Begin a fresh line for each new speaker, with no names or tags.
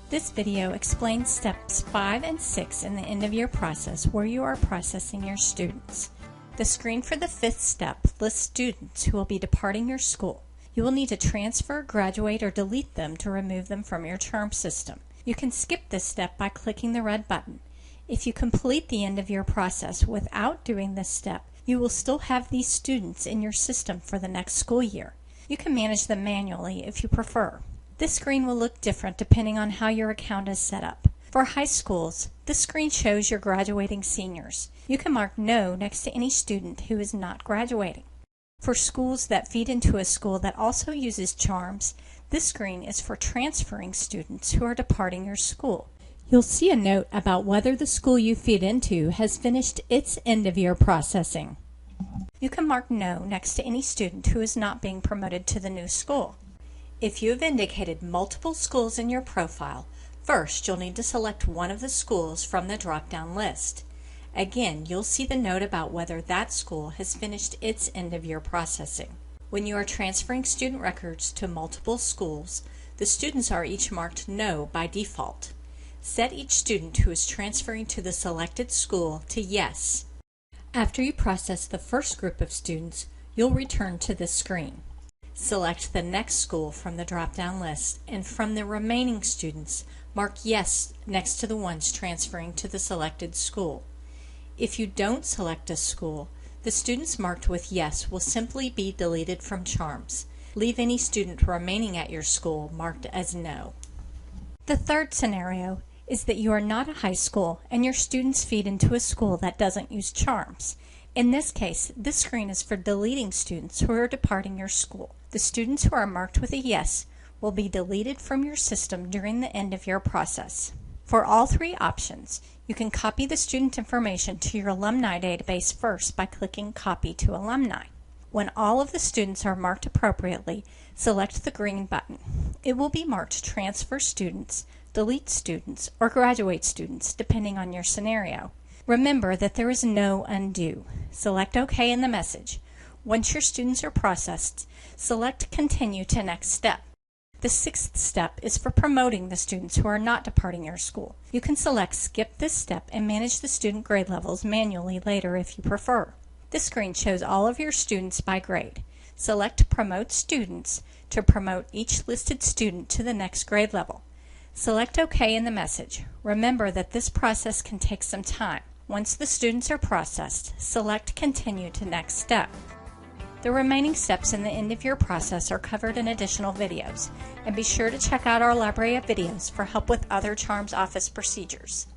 This video explains steps 5 and 6 in the end-of-year process where you are processing your students. The screen for the 5th step lists students who will be departing your school. You will need to transfer, graduate, or delete them to remove them from your term system. You can skip this step by clicking the red button. If you complete the end-of-year process without doing this step, you will still have these students in your system for the next school year. You can manage them manually if you prefer. This screen will look different depending on how your account is set up. For high schools, this screen shows your graduating seniors. You can mark No next to any student who is not graduating. For schools that feed into a school that also uses charms, this screen is for transferring students who are departing your school. You'll see a note about whether the school you feed into has finished its end-of-year processing. You can mark No next to any student who is not being promoted to the new school. If you have indicated multiple schools in your profile, first you'll need to select one of the schools from the drop-down list. Again, you'll see the note about whether that school has finished its end-of-year processing. When you are transferring student records to multiple schools, the students are each marked No by default. Set each student who is transferring to the selected school to Yes. After you process the first group of students, you'll return to this screen. Select the next school from the drop-down list, and from the remaining students, mark Yes next to the ones transferring to the selected school. If you don't select a school, the students marked with Yes will simply be deleted from charms. Leave any student remaining at your school marked as No. The third scenario is that you are not a high school and your students feed into a school that doesn't use charms. In this case, this screen is for deleting students who are departing your school. The students who are marked with a Yes will be deleted from your system during the end-of-year process. For all three options, you can copy the student information to your alumni database first by clicking Copy to Alumni. When all of the students are marked appropriately, select the green button. It will be marked Transfer Students, Delete Students, or Graduate Students, depending on your scenario. Remember that there is no undo. Select OK in the message. Once your students are processed, select Continue to Next Step. The 6th step is for promoting the students who are not departing your school. You can select Skip this step and manage the student grade levels manually later if you prefer. This screen shows all of your students by grade. Select Promote Students to promote each listed student to the next grade level. Select OK in the message. Remember that this process can take some time. Once the students are processed, select Continue to Next Step. The remaining steps in the end-of-year process are covered in additional videos, and be sure to check out our library of videos for help with other Charms Office procedures.